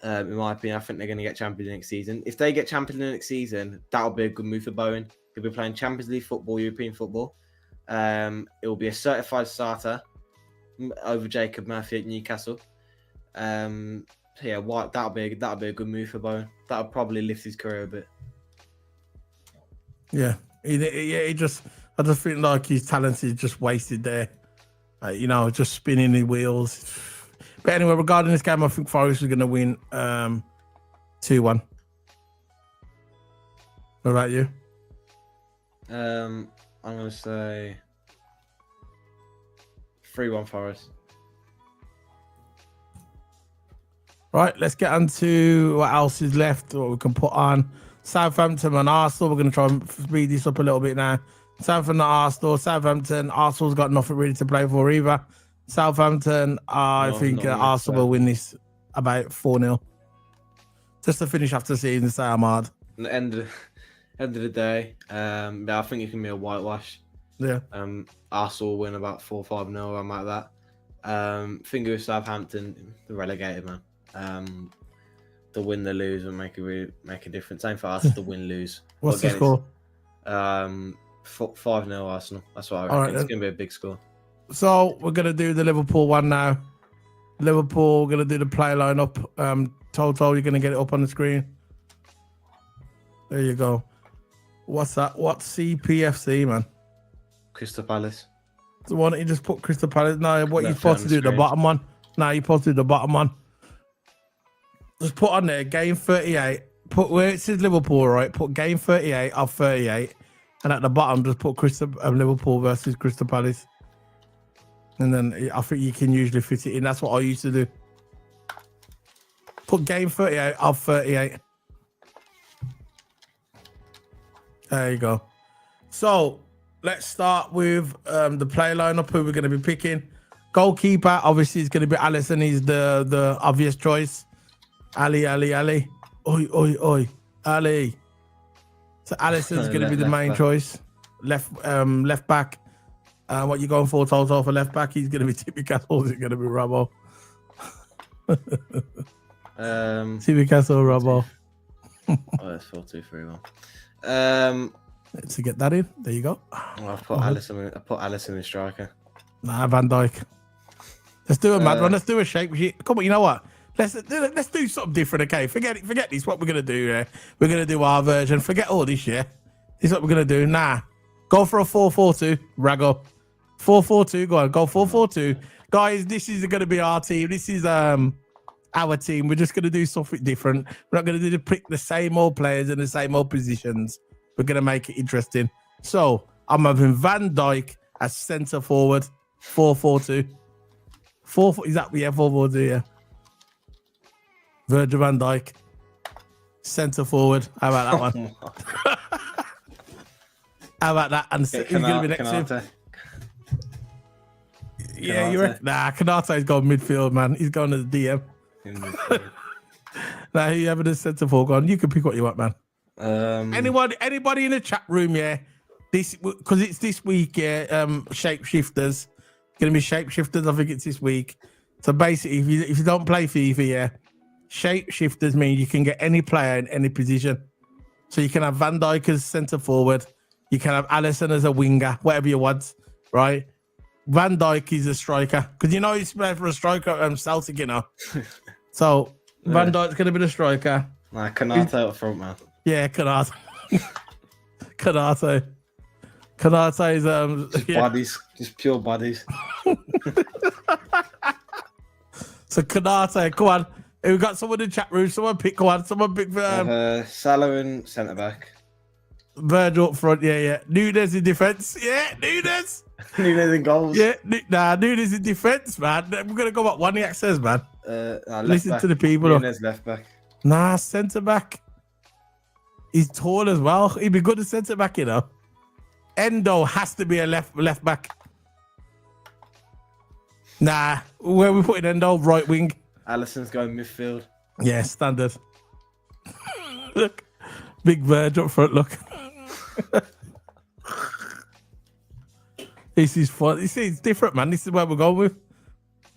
In my opinion, I think they're going to get Champions League next season. If they get Champions League next season, that'll be a good move for Bowen. He'll be playing Champions League football, European football. It will be a certified starter over Jacob Murphy at Newcastle. So yeah, that'll be a good move for Bowen. That'll probably lift his career a bit. Yeah, I just think like his talent is just wasted there. Just spinning the wheels. But anyway, regarding this game, I think Forest is going to win 2-1. What about you? I'm going to say 3-1 Forest. Right, let's get on to what else is left, what we can put on. Southampton and Arsenal. We're going to try and speed this up a little bit now. Southampton and Arsenal. Southampton, Arsenal's got nothing really to play for either. Southampton, I think Arsenal will win this about 4-0. Just to finish after the season, say I'm hard. At the end of the day, I think it can be a whitewash. Yeah. Arsenal will win about 4-5-0, around like that. Finger with Southampton, the relegated, man. The win, the lose will make a difference. Same for us, the win, lose. What's the score? 5-0 Arsenal. That's what I reckon. Right, it's going to be a big score. So we're going to do the Liverpool one now. Liverpool, we're going to do the play line up. Toto, you're going to get it up on the screen. There you go. What's that? What's CPFC, man? Crystal Palace. So why don't you just put Crystal Palace? No, what you're supposed to do, the bottom one. No, you're supposed to do the bottom one. Just put on there, game 38. Put where it says Liverpool, right? Put game 38 of 38. And at the bottom, just put Liverpool versus Crystal Palace. And then I think you can usually fit it in. That's what I used to do. Put game 38 of 38. There you go. So let's start with the play lineup, who we're going to be picking. Goalkeeper, obviously, is going to be Alisson. He's the obvious choice. Ali. Oi. Ali. So Alisson's going to be the main choice. Left back. What you going for, Toto, for left back? He's going to be Tippy Castle. Is it going to be Robbo? Tippy Castle, Robbo. That's 4-2-3-1. To get that in, there you go. I put Alisson in striker. Nah, Van Dijk. Let's do a mad one. Let's do a shake. Come on, you know what? Let's do something different, okay? Forget this. What we're gonna do, yeah? We're gonna do our version. Forget all this, yeah? This is what we're gonna do. Nah. Go for a 4-4-2. Rago. 4-4-2. Go on. Go 4-4-2. Guys, this is gonna be our team. This is our team. We're just gonna do something different. We're not gonna pick the same old players in the same old positions. We're gonna make it interesting. So I'm having Van Dijk as centre forward. 4-4-2. 4 is that 4-4-2, yeah. Virgil van Dijk, centre forward. How about that one? How about that? And he's going to be next to him. Yeah, you reckon? Nah, Kanate's going midfield, man. He's going to the DM. Nah, you having a centre forward on? You can pick what you want, man. Anybody in the chat room, yeah? This because it's this week, yeah. Shapeshifters. Going to be shapeshifters. I think it's this week. So basically, if you don't play FIFA, yeah. Shapeshifters mean you can get any player in any position. So you can have Van Dijk as centre forward. You can have Alisson as a winger, whatever you want, right? Van Dijk is a striker. Because you know he's playing for a striker at Celtic, you know. So Van Dijk's going to be the striker. Nah, Konate up front, man. Yeah, Konate. Konate. Konate is... bodies. Just pure bodies. So Konate, come on. Hey, we got someone in the chat room. Someone pick one. Someone pick Salah in centre back. Virgil up front. Yeah. Nunes in defence. Yeah, Nunes. Nunes in goals. Yeah, Nunes in defence, man. We're gonna go what Waniak says, man. Listen back. To the people. Nunes left back. Nah, centre back. He's tall as well. He'd be good at centre back, you know. Endo has to be a left back. Nah, where we putting Endo? Right wing. Alisson's going midfield. Yeah, standard. Look, big Verge up front. Look, this is fun. You see, it's different, man. This is where we're going with.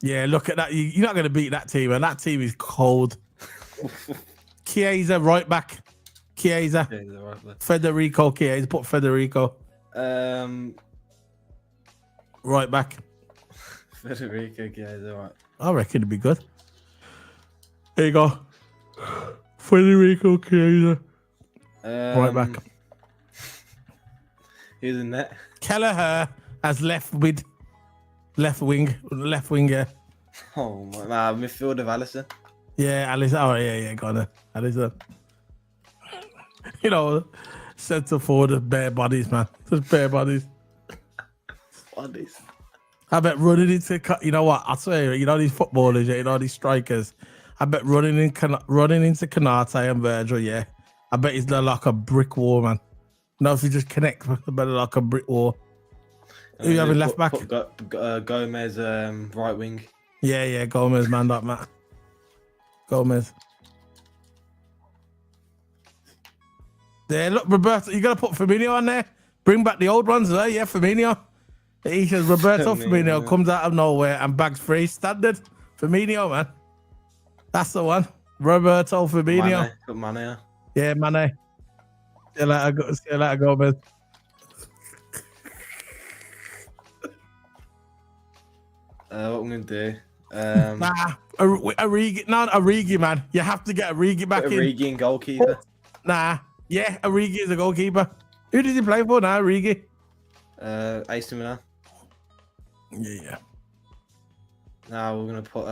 Yeah, look at that. You're not going to beat that team, and that team is cold. Chiesa, right back. Chiesa. Right back. Federico Chiesa. Put Federico. Right back. Federico Chiesa, right. I reckon it'd be good. There you go. Federico Chiesa. Right back. Who's in net? Kelleher as left wing. Yeah. Oh my! Nah, midfield of Alisson. Yeah, Alisson. Oh yeah. Got it. Alisson. You know, centre forward of bare bodies, man. Just bare bodies. Bodies. I bet running into. You know what? I swear. You know these footballers. You know these strikers. I bet running into Konate and Virgil, yeah. I bet it's like a brick wall, man. No, if you just connect, I bet it's like a brick wall. Who you having left back? Gomez, right wing. Yeah, Gomez, man, like Matt. Gomez. There, look, Roberto, you got to put Firmino on there. Bring back the old ones, there. Yeah, Firmino. He says Roberto Firmino comes out of nowhere and bags free. Standard. Firmino, man. That's the one. Roberto Firmino. Mane. Yeah, Mane. See you later, Gomez. What I'm going to do? Nah, Origi. Not Origi, man. You have to get Origi back in. Origi in goalkeeper. Nah. Yeah, Origi is a goalkeeper. Who does he play for now, Origi? Aston Villa. Yeah. Now we're going to put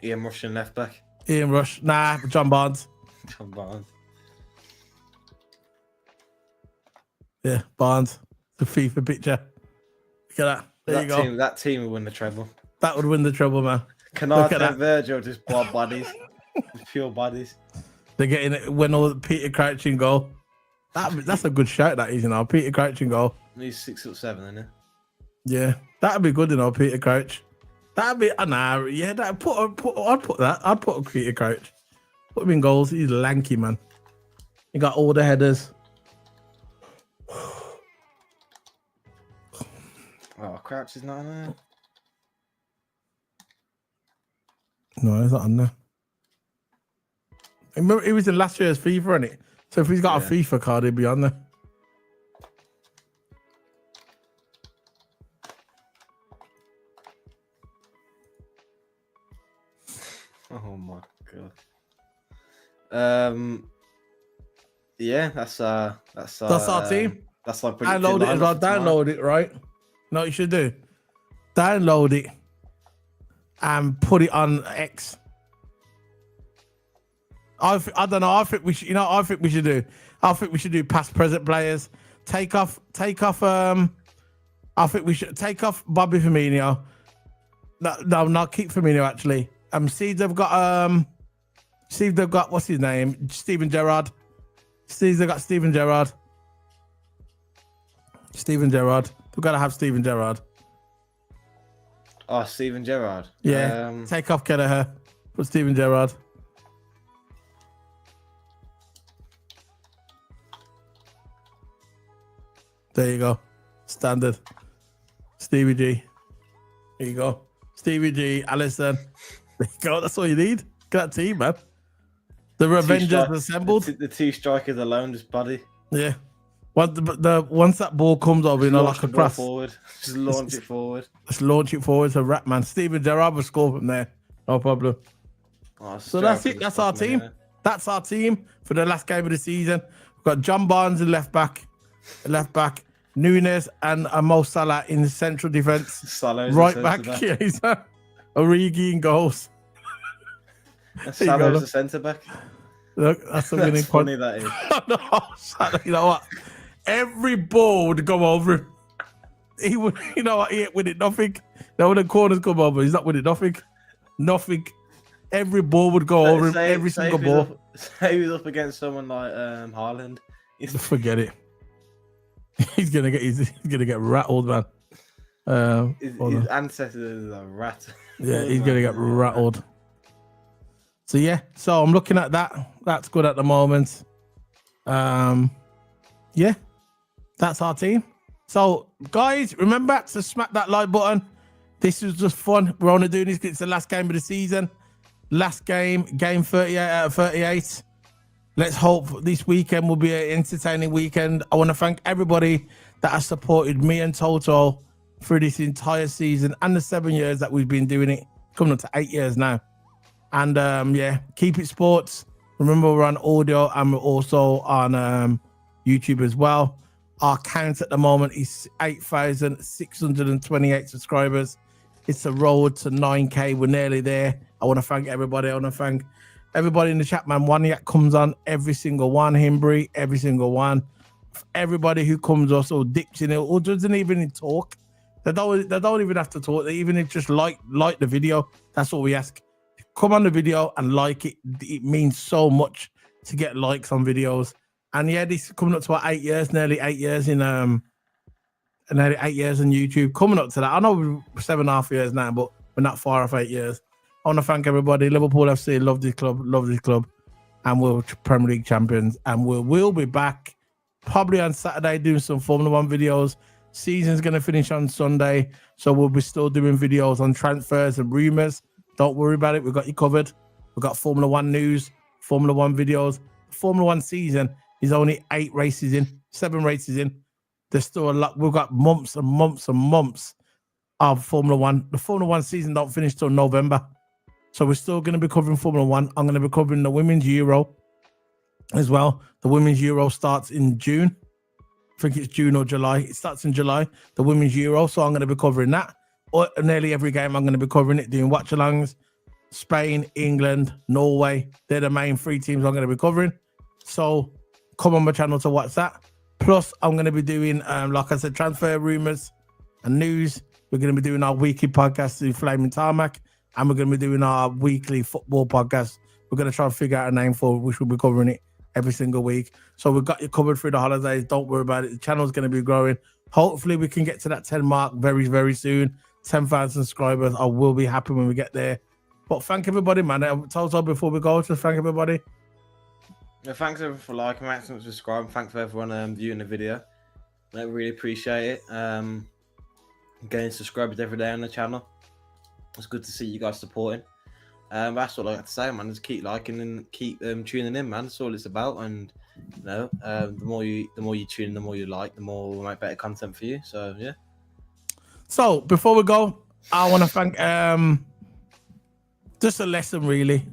Ian Rush in left back. Ian Rush. Nah, John Barnes. John Barnes. Yeah, Barnes. The FIFA picture. Look at that. There you go. That team would win the treble. That would win the treble, man. Konate and Virgil just bodies. Just pure bodies. They're getting it when all Peter Crouch in goal. That's a good shout, that is, you know. Peter Crouch in goal. He's 6'7", isn't he? Yeah, that'd be good, you know, Peter Crouch. That'd be, yeah, I'd put that. I'd put a Peter Crouch. Put him in goals. He's lanky, man. He got all the headers. Oh, Crouch is not on there. No, he's not on there. Remember, he was in last year's FIFA, isn't it? So if he's got a FIFA card, he'd be on there. Oh my god. Yeah, that's our team. That's our Download it as well. Download it, right? No, you should do. Download it and put it on X. I don't know. I think we should. I think we should do. I think we should do past, present players. Take off. I think we should take off Bobby Firmino. No, keep Firmino actually. See, they've got what's his name? Steven Gerrard. They've got Steven Gerrard. We've got to have Steven Gerrard. Oh, Steven Gerrard. Yeah. Take off Kelleher. Put Steven Gerrard. There you go. Standard. Stevie G. There you go. Stevie G, Alisson. There you go. That's all you need. Get that team, man. The Revengers assembled. The two strikers alone, just buddy. Yeah. Once that ball comes over, like a cross. Forward. Just launch it forward. Just launch it forward to Rat, man. Steven Gerrard will score from there. No problem. Oh, so that's it. That's our team. That's our team for the last game of the season. We've got John Barnes in left back. Nunes and Mo Salah in the central defence. Right back. Yeah, he's Origi in goals. Salah's a centre back. Look, that's a winning point. Funny that is. No, Salah, you know what? Every ball would go over him. He would, he ain't winning nothing. Now when the corners come over, he's not winning nothing. Nothing. Every ball would go over him. Every single ball. Say he was up against someone like Haaland. Forget it. He's gonna get rattled, man. His ancestors are a rat. Yeah, he's gonna get rattled. So yeah, so I'm looking at that. That's good at the moment. Yeah, that's our team. So guys, remember to smack that like button. This is just fun. We're only doing this because it's the last game of the season. Last game 38 out of 38. Let's hope this weekend will be an entertaining weekend. I want to thank everybody that has supported me and Toto through this entire season and the 7 years that we've been doing it. Coming up to 8 years now. And yeah, keep it sports. Remember, we're on audio and we're also on YouTube as well. Our count at the moment is 8,628 subscribers. It's a road to 9K. We're nearly there. I want to thank everybody. I want to thank everybody in the chat, man. Waniak comes on every single one. Himbry, every single one. Everybody who comes also dips in it or doesn't even talk. They don't even have to talk. They even just like the video. That's all we ask. Come on the video and like it. It means so much to get likes on videos. And yeah, this is coming up to about 8 years, nearly 8 years in nearly 8 years on YouTube. Coming up to that. I know we're 7.5 years now, but we're not far off 8 years. I want to thank everybody. Liverpool FC, love this club. And we're Premier League champions. And we'll be back probably on Saturday doing some Formula 1 videos. Season's going to finish on Sunday. So we'll be still doing videos on transfers and rumours. Don't worry about it. We've got you covered. We've got Formula 1 news, Formula 1 videos. Formula 1 season is only 7 races in. There's still a lot. We've got months and months and months of Formula 1. The Formula 1 season don't finish till November. So we're still going to be covering Formula 1. I'm going to be covering the Women's Euro as well. The Women's Euro starts in June. I think it's June or July. It starts in July, the Women's Euro. So I'm going to be covering that. Or nearly every game I'm going to be covering it, doing watch-alongs. Spain, England, Norway. They're the main 3 teams I'm going to be covering. So come on my channel to watch that. Plus, I'm going to be doing, like I said, transfer rumours and news. We're going to be doing our weekly podcast through Flaming Tarmac. And we're going to be doing our weekly football podcast. We're going to try and figure out a name for it, which we'll be covering it every single week. So we've got you covered through the holidays. Don't worry about it. The channel's going to be growing. Hopefully, we can get to that 10 mark very, very soon. 10,000 subscribers. I will be happy when we get there. But thank everybody, man. Toto, before we go, just thank everybody. Yeah, thanks everyone for liking, maximum subscribing. Thanks for everyone viewing the video. I really appreciate it. Getting subscribers every day on the channel. It's good to see you guys supporting. That's all I got to say, man. Just keep liking and keep tuning in, man. That's all it's about. And the more you tune in, the more you like, the more we'll make better content for you. So yeah. So before we go, I want to thank just a lesson, really.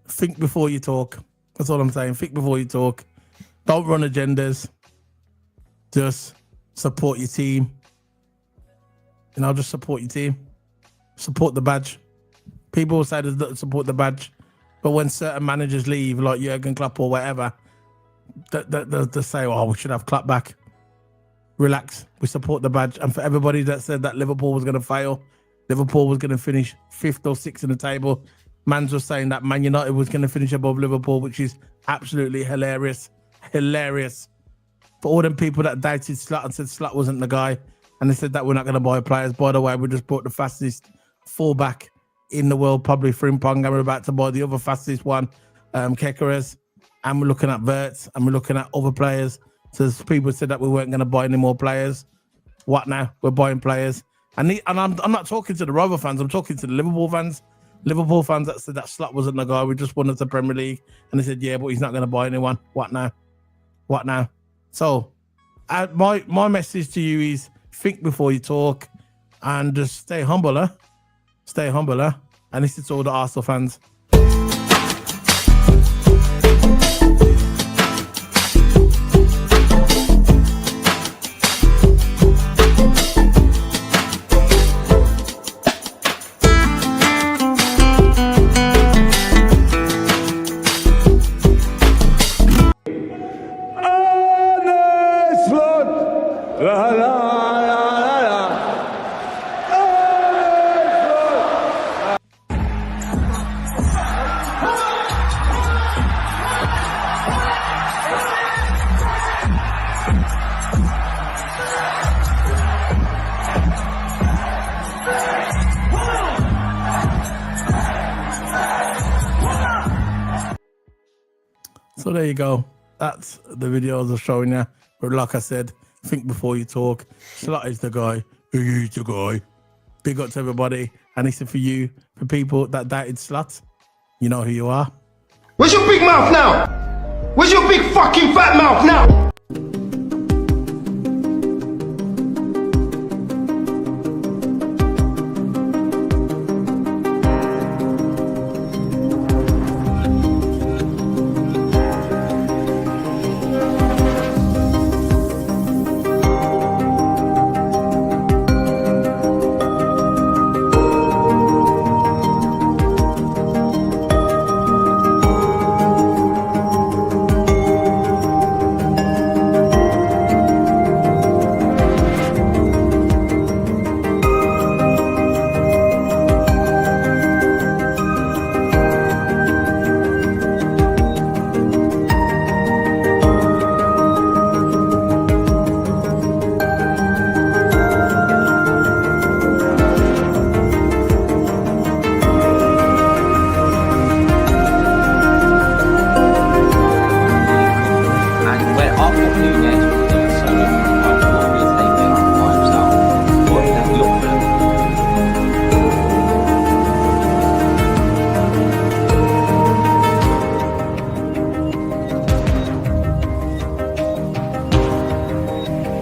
Think before you talk. That's all I'm saying. Think before you talk. Don't run agendas. Just support your team. You know, just support your team. Support the badge. People say they don't support the badge, but when certain managers leave, like Jurgen Klopp or whatever, they say, "Oh, we should have Klopp back." Relax. We support the badge. And for everybody that said that Liverpool was going to fail, Liverpool was going to finish 5th or 6th in the table, Mans was saying that Man United was going to finish above Liverpool, which is absolutely hilarious. Hilarious. For all them people that doubted Slot and said Slot wasn't the guy, and they said that we're not going to buy players. By the way, we just bought the fastest fullback in the world, probably Frimpong, and we're about to buy the other fastest one, Kekeres, and we're looking at Verts, and we're looking at other players. So people said that we weren't going to buy any more players. What now? We're buying players. And I'm not talking to the rival fans. I'm talking to the Liverpool fans. Liverpool fans that said that Slot wasn't the guy. We just won the Premier League. And they said, yeah, but he's not going to buy anyone. What now? What now? So my message to you is think before you talk and just stay humble, huh? Stay humble, huh? And this is all the Arsenal fans. So there you go. That's the video I was showing you. But like I said, think before you talk. Slot is the guy. He's the guy. Big up to everybody. And this is for you, for people that doubted Slot. You know who you are. Where's your big mouth now? Where's your big fucking fat mouth now?